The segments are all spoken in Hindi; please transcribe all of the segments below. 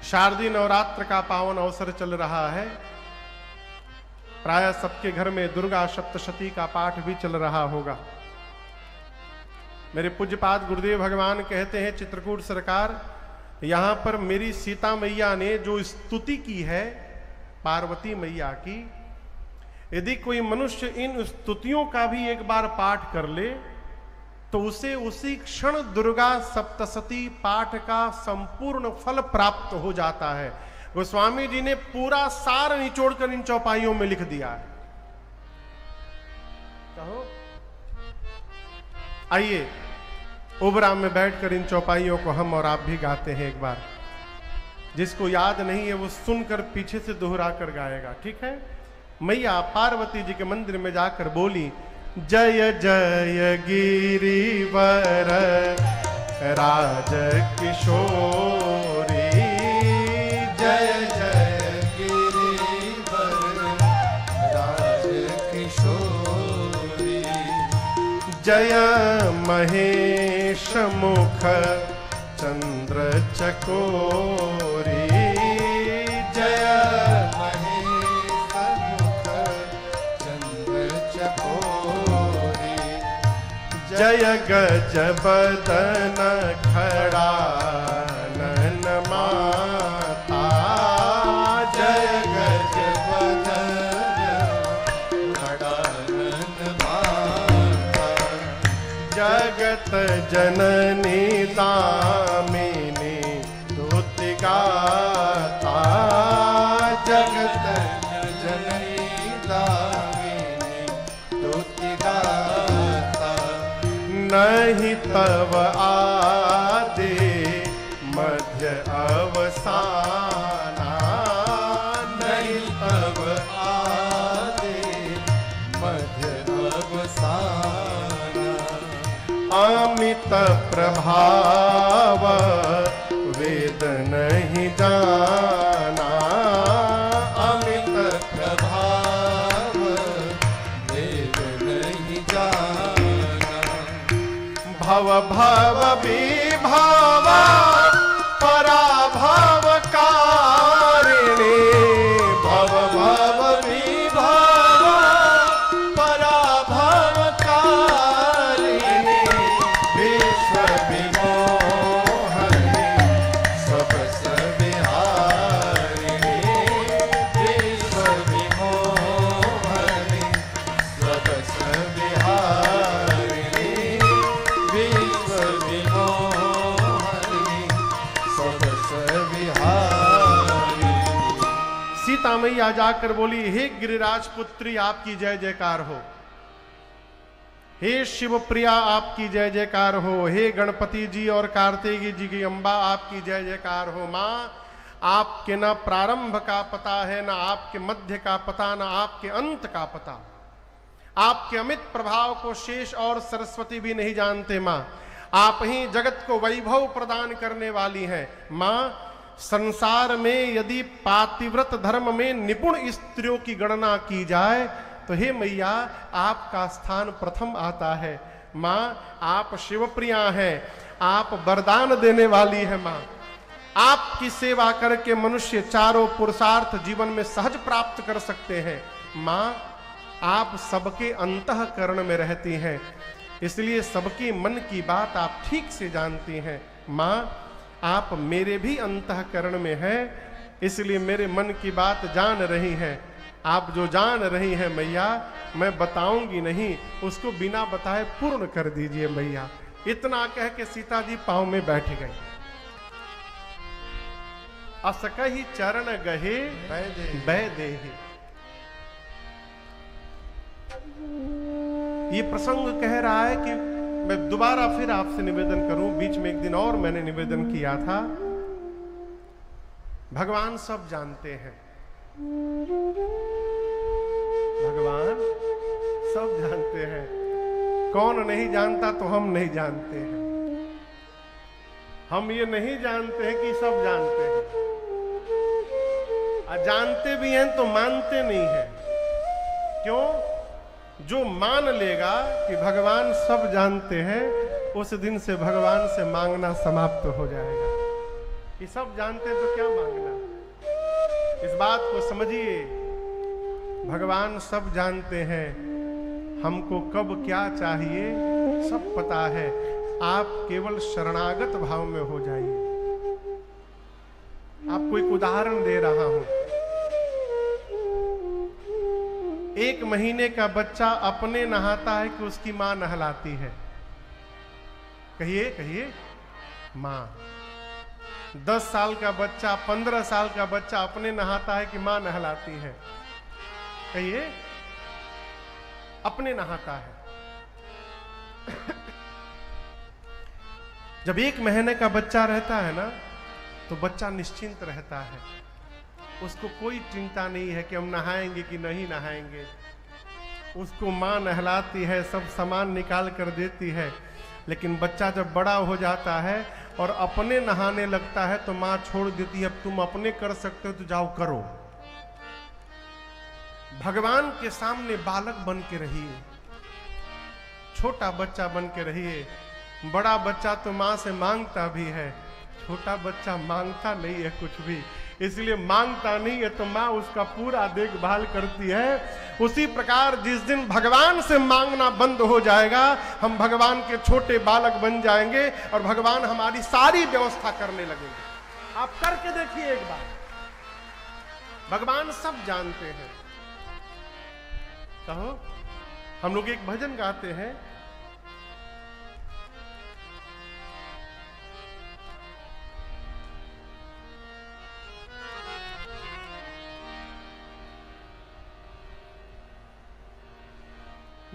शारदीय नवरात्र का पावन अवसर चल रहा है। प्राय सबके घर में दुर्गा सप्तशती का पाठ भी चल रहा होगा। मेरे पूज्यपाद गुरुदेव भगवान कहते हैं, चित्रकूट सरकार, यहां पर मेरी सीता मैया ने जो स्तुति की है पार्वती मैया की, यदि कोई मनुष्य इन स्तुतियों का भी एक बार पाठ कर ले तो उसे उसी क्षण दुर्गा सप्तशती पाठ का संपूर्ण फल प्राप्त हो जाता है। गोस्वामी जी ने पूरा सार निचोड़कर इन चौपाइयों में लिख दिया है। कहो, आइए ओबरा में बैठकर इन चौपाइयों को हम और आप भी गाते हैं। एक बार जिसको याद नहीं है वो सुनकर पीछे से दोहरा कर गाएगा, ठीक है। मैया पार्वती जी के मंदिर में जाकर बोली, जय जय गिरिवर राज किशोरी, जय जय गिरिवर राज किशोरी, जय महेश मुख चंद्र चकोरी, जय महेश मुख चंद्र चकोरी, जय गज बदन खड़ा नन माता, जय गज बदन खड़ा नन माता, जगत जननी दामिनी स्तुति गाता, जगत जननी दामिनी स्तुति गाता, नहीं तव आदि मध्य अवसाना, नहीं तब आदि मध्य अवसाना, अमित प्रभाव वेद नहीं जाना, अमित प्रभाव वेद नहीं जाना, भव भव विभाव पराभव कारिणी, भव भव विभाव पराभव कारिणी, विश्व विमोहनी सब सविहारिणी, विश्व विमोहनी सब सविहारिणी, विश्व विमोहनी सब सविहारिणी। सीता मैया जाकर बोली, हे गिरिराज पुत्री आपकी जय जयकार हो, हे शिव प्रिया आपकी जय जयकार हो, हे गणपति जी और कार्तिकी जी की अम्बा आपकी जय जयकार हो। माँ, आपके ना प्रारंभ का पता है, ना आपके मध्य का पता, ना आपके अंत का पता। आपके अमित प्रभाव को शेष और सरस्वती भी नहीं जानते। माँ, आप ही जगत को वैभव प्रदान करने वाली हैं। माँ, संसार में यदि पातिव्रत धर्म में निपुण स्त्रियों की गणना की जाए तो हे मैया आपका स्थान प्रथम आता है। माँ, आप शिवप्रिया हैं, आप वरदान देने वाली है। माँ, आपकी सेवा करके मनुष्य चारों पुरुषार्थ जीवन में सहज प्राप्त कर सकते हैं। माँ, आप सबके अंतःकरण में रहती हैं, इसलिए सबके मन की बात आप ठीक से जानती हैं। माँ, आप मेरे भी अंतःकरण में हैं, इसलिए मेरे मन की बात जान रही हैं। आप जो जान रही हैं मैया, मैं बताऊंगी नहीं, उसको बिना बताए पूर्ण कर दीजिए मैया। इतना कह के सीता जी पांव में बैठ गई। असकहि चरण गहे बह देहि। ये प्रसंग कह रहा है कि मैं दोबारा फिर आपसे निवेदन करूं, बीच में एक दिन और मैंने निवेदन किया था। भगवान सब जानते हैं, भगवान सब जानते हैं। कौन नहीं जानता तो हम नहीं जानते हैं। हम ये नहीं जानते हैं कि सब जानते हैं, और जानते भी हैं तो मानते नहीं हैं। क्यों? जो मान लेगा कि भगवान सब जानते हैं, उस दिन से भगवान से मांगना समाप्त हो जाएगा। ये सब जानते हैं तो क्या मांगना। इस बात को समझिए, भगवान सब जानते हैं, हमको कब क्या चाहिए सब पता है। आप केवल शरणागत भाव में हो जाइए। आपको एक उदाहरण दे रहा हूं। 1 महीने का बच्चा अपने नहाता है कि उसकी मां नहलाती है? कहिए कहिए, मां। 10 साल का बच्चा, 15 साल का बच्चा अपने नहाता है कि मां नहलाती है? कहिए, अपने नहाता है। जब 1 महीने का बच्चा रहता है ना, तो बच्चा निश्चिंत रहता है। उसको कोई चिंता नहीं है कि हम नहाएंगे कि नहीं नहाएंगे। उसको मां नहलाती है, सब सामान निकाल कर देती है। लेकिन बच्चा जब बड़ा हो जाता है और अपने नहाने लगता है तो मां छोड़ देती है, अब तुम अपने कर सकते हो तो जाओ करो। भगवान के सामने बालक बन के रहिए, छोटा बच्चा बन के रहिए। बड़ा बच्चा तो मां से मांगता भी है, छोटा बच्चा मांगता नहीं है कुछ भी, इसलिए मांगता नहीं है तो मां उसका पूरा देखभाल करती है। उसी प्रकार जिस दिन भगवान से मांगना बंद हो जाएगा, हम भगवान के छोटे बालक बन जाएंगे और भगवान हमारी सारी व्यवस्था करने लगेंगे। आप करके देखिए एक बार, भगवान सब जानते हैं। कहो, हम लोग एक भजन गाते हैं,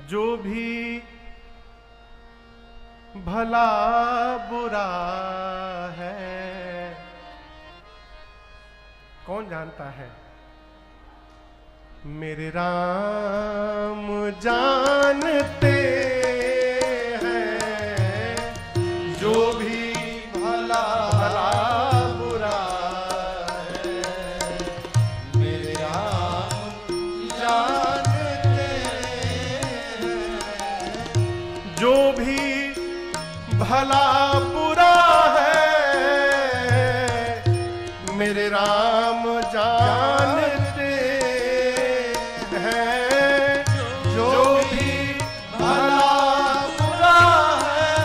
जो भी भला बुरा है, कौन जानता है? मेरे राम जानते हैं, जो भी भला बुरा है, मेरे राम जानते हैं, जो भी भला बुरा है, मेरे राम जानते हैं, जो भी भला बुरा है,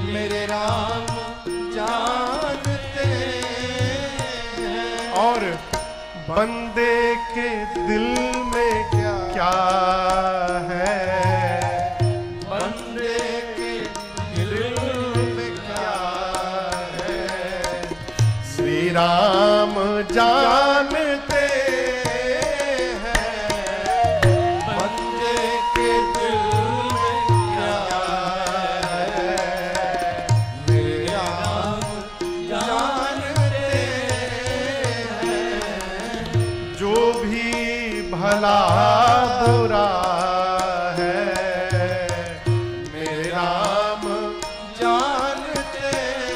मेरे राम जानते हैं। और बंदे के दिल में क्या है, बंदे के दिल में क्या है, श्री राम जानते हैं, बंदे के दिल में क्या है, श्री राम जानते हैं, जो भी भला बुरा है, मेरे राम जानते हैं।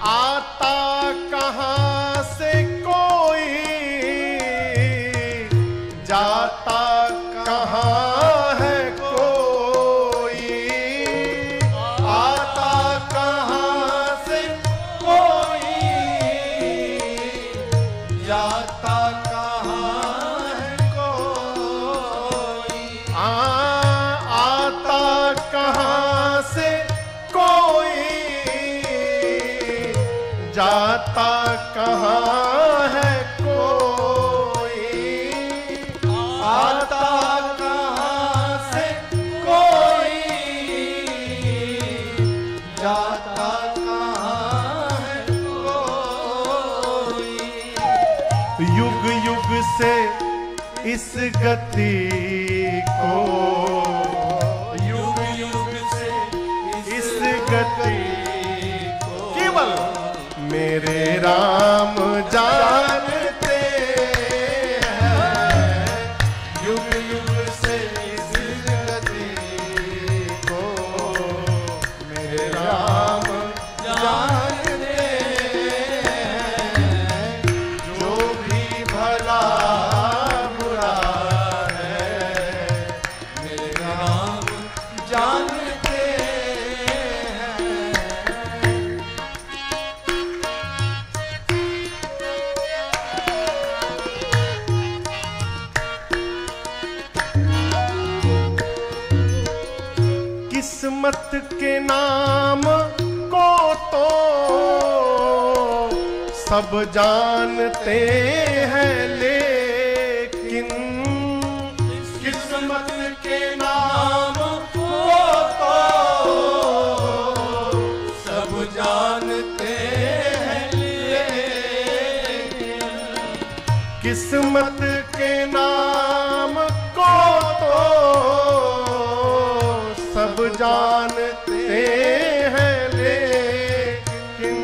आता कहाँ से कोई, जाता कहाँ है कोई, आता कहाँ से कोई, जाता कहाँ है कोई, आता कहाँ से कोई, जाता कहाँ है कोई, आता कहाँ से कोई, जाता कहाँ है कोई। युग युग से इस गति को, युग युग से इस गति को, केवल मेरे राम जानते हैं, युग युग से इस गति को, मेरे राम जानते किस्मत के नाम को तो सब जानते हैं, लेकिन किस्मत के नाम को तो सब जानते हैं, लेकिन किस्मत के नाम को तो सब जानते हैं, लेकिन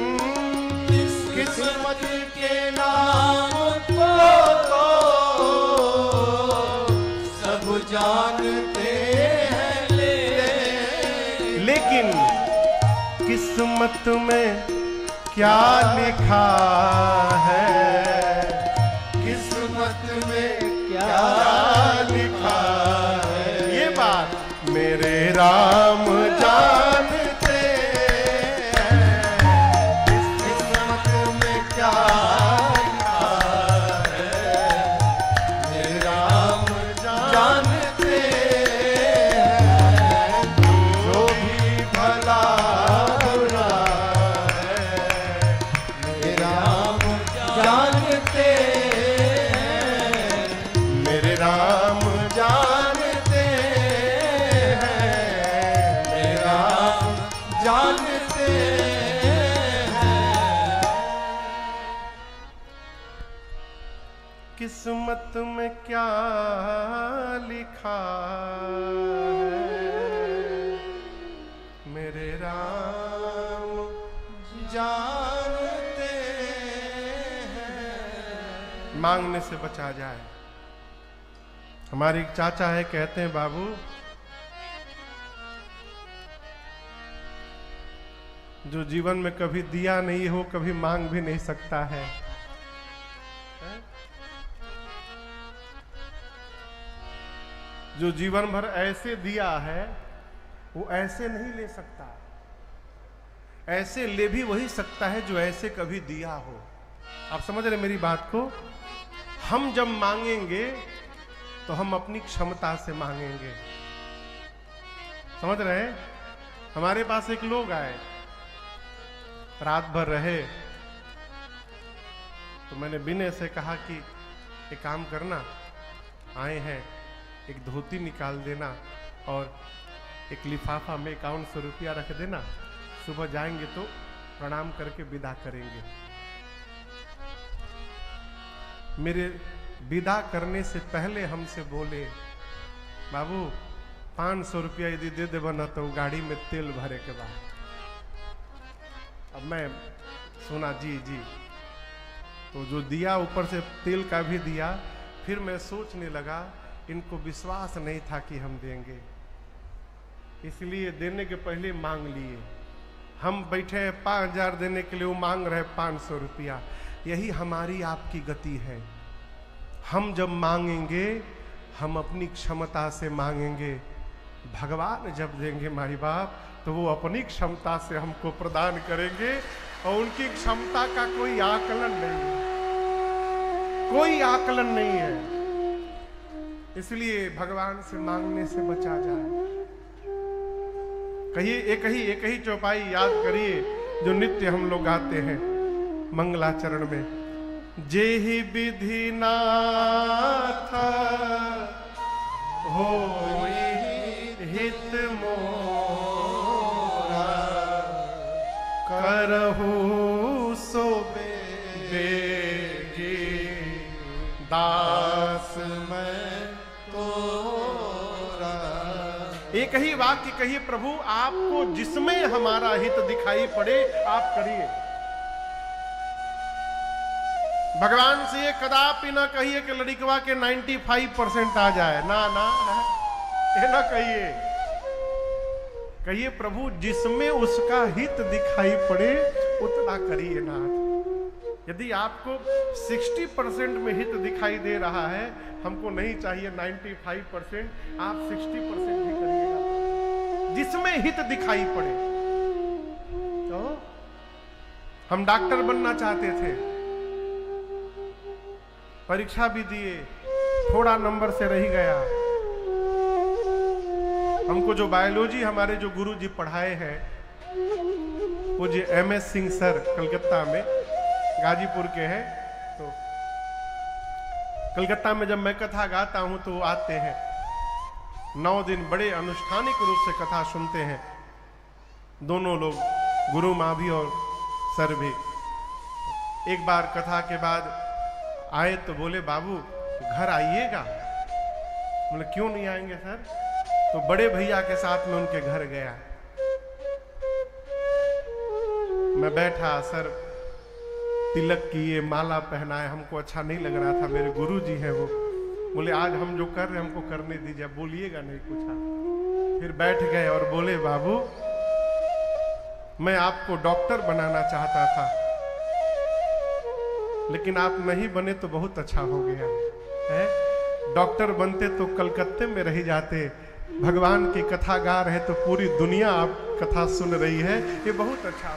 किस्मत के नाम को तो सब जानते हैं, लेकिन किस्मत में क्या लिखा है, किस्मत में क्या लिखा है, ये बात मेरे राम जानते हैं। किस्मत में क्या लिखा है, मेरे राम जानते हैं। जो भी भला बुरा है, मेरे राम जानते हैं, मेरे राम जानते हैं, मेरे राम जानते हैं। किस्मत में क्या लिखा है, मेरे राम जानते हैं। मांगने से बचा जाए। हमारे एक चाचा है, कहते हैं बाबू जो जीवन में कभी दिया नहीं हो, कभी मांग भी नहीं सकता है। जो जीवन भर ऐसे दिया है, वो ऐसे नहीं ले सकता। ऐसे ले भी वही सकता है जो ऐसे कभी दिया हो। आप समझ रहे मेरी बात को? हम जब मांगेंगे तो हम अपनी क्षमता से मांगेंगे। समझ रहे हैं? हमारे पास एक लोग आए, रात भर रहे, तो मैंने विनय से कहा कि एक काम करना, आए हैं, एक धोती निकाल देना और एक लिफाफा में 5100 रुपया रख देना, सुबह जाएंगे तो प्रणाम करके विदा करेंगे। मेरे विदा करने से पहले हमसे बोले, बाबू 500 रुपया यदि दे देबा ना तो गाड़ी में तेल भरे के बाद। अब मैं सुना जी जी, तो जो दिया ऊपर से तेल का भी दिया। फिर मैं सोचने लगा, इनको विश्वास नहीं था कि हम देंगे, इसलिए देने के पहले मांग लिए। हम बैठे हैं 5000 देने के लिए, वो मांग रहे 500 रुपया। यही हमारी आपकी गति है। हम जब मांगेंगे, हम अपनी क्षमता से मांगेंगे। भगवान जब देंगे माई बाप, तो वो अपनी क्षमता से हमको प्रदान करेंगे, और उनकी क्षमता का कोई आकलन नहीं है, कोई आकलन नहीं है। इसलिए भगवान से मांगने से बचा जाए। कहिए एक ही चौपाई याद करिए जो नित्य हम लोग गाते हैं मंगलाचरण में। जेहि विधि नाथ होई हित मोरा, करहु सो बेगी दास मैं तोरा। एक ही वाक्य कहिए, प्रभु आपको जिसमें हमारा हित दिखाई पड़े आप करिए। भगवान से ये कदापि ना कहिए कि लड़िकवा के 95% आ जाए, ना ना ये ना कहिए। कहिए प्रभु जिसमें उसका हित दिखाई पड़े उतना करिए नाथ। यदि आपको 60% में हित दिखाई दे रहा है, हमको नहीं चाहिए 95%, आप 60% भी करिएगा जिसमें हित दिखाई पड़े। तो हम डॉक्टर बनना चाहते थे, परीक्षा भी दिए, थोड़ा नंबर से रह गया, हमको जो बायोलॉजी हमारे जो गुरु जी पढ़ाए हैं, वो जी MS सिंह सर कलकत्ता में, गाजीपुर के हैं। तो कलकत्ता में जब मैं कथा गाता हूं तो वो आते हैं, 9 दिन बड़े अनुष्ठानिक रूप से कथा सुनते हैं, दोनों लोग, गुरु माँ भी और सर भी। एक बार कथा के बाद आए तो बोले, बाबू घर आइएगा। बोले क्यों नहीं आएंगे सर? तो बड़े भैया के साथ में उनके घर गया। मैं बैठा, सर तिलक किए, माला पहनाए, हमको अच्छा नहीं लग रहा था, मेरे गुरु जी हैं वो। बोले आज हम जो कर रहे हैं हमको करने दीजिए, बोलिएगा नहीं कुछ आप। फिर बैठ गए और बोले, बाबू मैं आपको डॉक्टर बनाना चाहता था, लेकिन आप नहीं बने तो बहुत अच्छा हो गया है। डॉक्टर बनते तो कलकत्ते में रह जाते, भगवान की कथा गा रहे तो पूरी दुनिया आप कथा सुन रही है, ये बहुत अच्छा हो।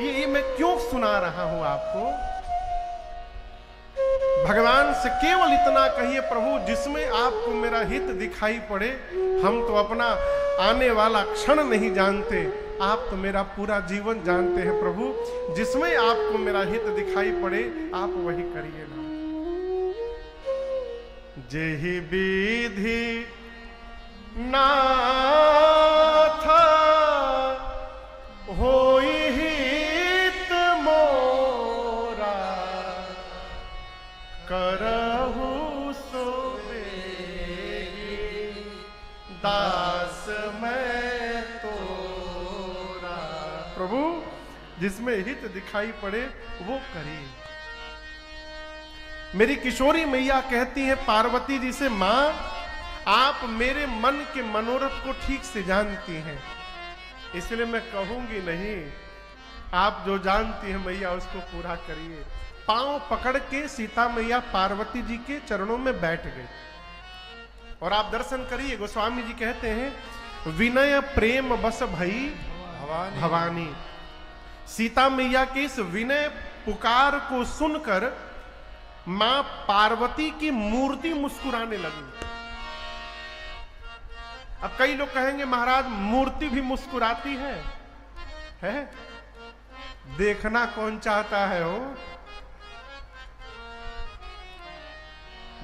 ये मैं क्यों सुना रहा हूं आपको? भगवान से केवल इतना कहिए, प्रभु जिसमें आपको मेरा हित दिखाई पड़े, हम तो अपना आने वाला क्षण नहीं जानते, आप तो मेरा पूरा जीवन जानते हैं प्रभु, जिसमें आपको मेरा हित दिखाई पड़े आप वही करिए ना। जेहि विधि नाथ होई हित मोरा, करहु सो बेगी दास मैं तोरा। प्रभु जिसमें हित दिखाई पड़े वो करिए। मेरी किशोरी मैया कहती है पार्वती जी से, मां आप मेरे मन के मनोरथ को ठीक से जानती हैं, इसलिए मैं कहूंगी नहीं, आप जो जानती हैं मैया उसको पूरा करिए। पांव पकड़ के सीता मैया पार्वती जी के चरणों में बैठ गई। और आप दर्शन करिए, गोस्वामी जी कहते हैं विनय प्रेम बस भई भवानी। सीता मैया के इस विनय पुकार को सुनकर मां पार्वती की मूर्ति मुस्कुराने लगी। अब कई लोग कहेंगे महाराज मूर्ति भी मुस्कुराती है? देखना कौन चाहता है हो?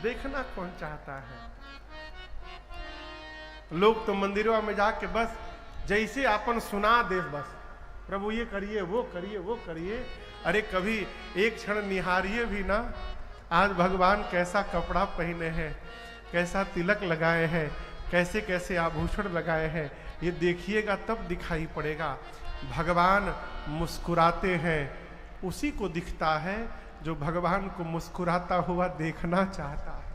देखना कौन चाहता है? लोग तो मंदिरों में जाके बस जैसे अपन सुना दे, बस प्रभु ये करिए वो करिए वो करिए। अरे कभी एक क्षण निहारिए भी ना, आज भगवान कैसा कपड़ा पहने हैं, कैसा तिलक लगाए हैं, कैसे कैसे आभूषण लगाए हैं, ये देखिएगा तब दिखाई पड़ेगा। भगवान मुस्कुराते हैं, उसी को दिखता है जो भगवान को मुस्कुराता हुआ देखना चाहता है।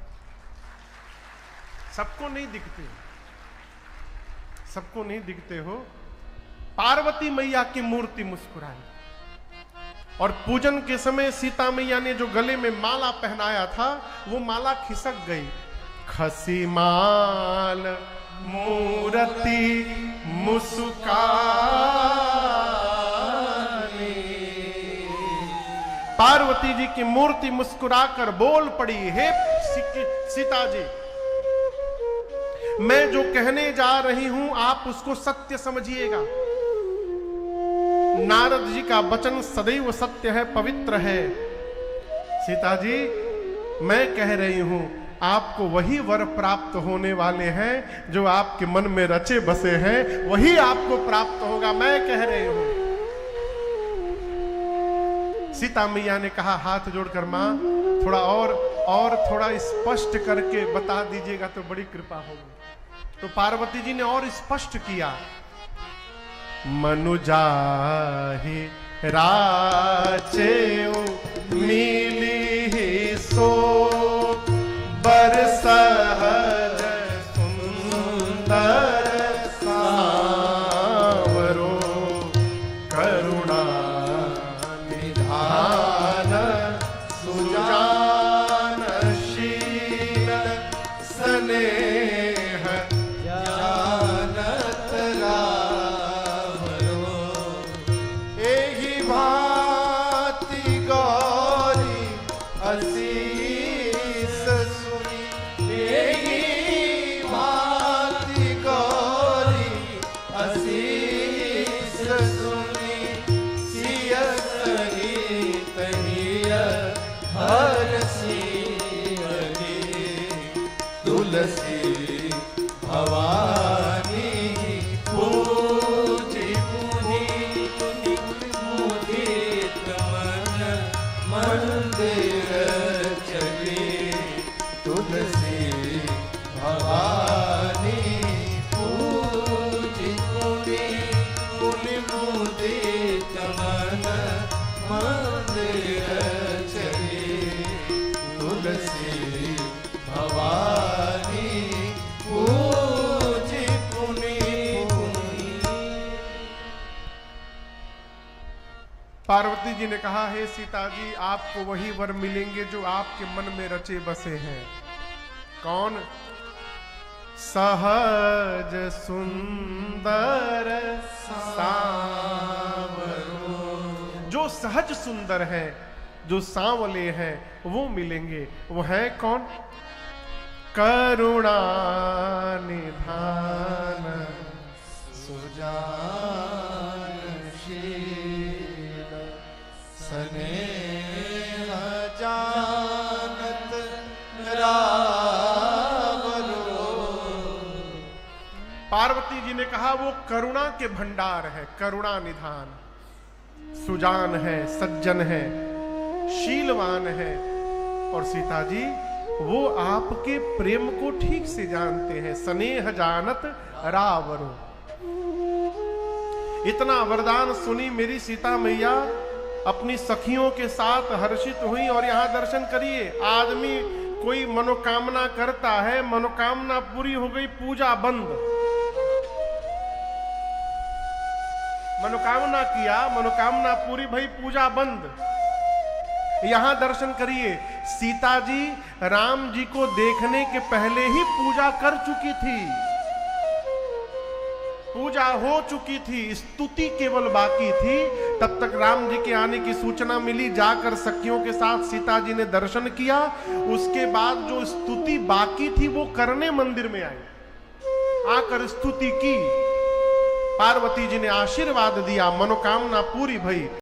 सबको नहीं दिखते, सबको नहीं दिखते हो। पार्वती मैया की मूर्ति मुस्कुराई और पूजन के समय सीता मैया ने जो गले में माला पहनाया था वो माला खिसक गई। खसी माल मूर्ति मुस्कानी, पार्वती जी की मूर्ति मुस्कुराकर बोल पड़ी, हे सीता जी मैं जो कहने जा रही हूं आप उसको सत्य समझिएगा। नारद जी का वचन सदैव सत्य है, पवित्र है। सीता जी मैं कह रही हूं आपको वही वर प्राप्त होने वाले हैं जो आपके मन में रचे बसे हैं, वही आपको प्राप्त होगा, मैं कह रही हूं। सीता मैया ने कहा हाथ जोड़कर, मां थोड़ा और थोड़ा स्पष्ट करके बता दीजिएगा तो बड़ी कृपा होगी। तो पार्वती जी ने और स्पष्ट किया, मनुजाहि राचे मिली सो बर सहज सुंदर सांवरो करुणा निधान सुजान शील स्नेह जानत रावरो। एहि भांति गौरी असीस सुनी, एहि तुलसी भवानी पूजी पुनि मुदित मन मंदिर चली तुलसी भवानी पूजी पुनि मुदित मन मंदिर चली तुलसी भवानी पूजी पुनि पार्वती जी ने कहा, हे सीता जी, आपको वही वर मिलेंगे जो आपके मन में रचे बसे हैं। कौन? सहज सुंदर सांवरो। जो सहज सुंदर है, जो सांवले हैं, वो मिलेंगे। वो है कौन? करुणा निधान सुजानशील स्नेह जानत रावरो। पार्वती जी ने कहा, वो करुणा के भंडार है, करुणा निधान, सुजान है, सज्जन है, शीलवान है। और सीता जी वो आपके प्रेम को ठीक से जानते हैं। स्नेह जानत रावरो। इतना वरदान सुनी मेरी सीता मैया अपनी सखियों के साथ हर्षित हुई। और यहां दर्शन करिए, आदमी कोई मनोकामना करता है, मनोकामना पूरी हो गई, पूजा बंद। मनोकामना किया, मनोकामना पूरी भई, पूजा बंद। यहां दर्शन करिए, सीता जी राम जी को देखने के पहले ही पूजा कर चुकी थी, पूजा हो चुकी थी, स्तुति केवल बाकी थी। तब तक राम जी के आने की सूचना मिली, जाकर सखियों के साथ सीता जी ने दर्शन किया। उसके बाद जो स्तुति बाकी थी वो करने मंदिर में आई, आकर स्तुति की। पार्वती जी ने आशीर्वाद दिया, मनोकामना पूरी भई।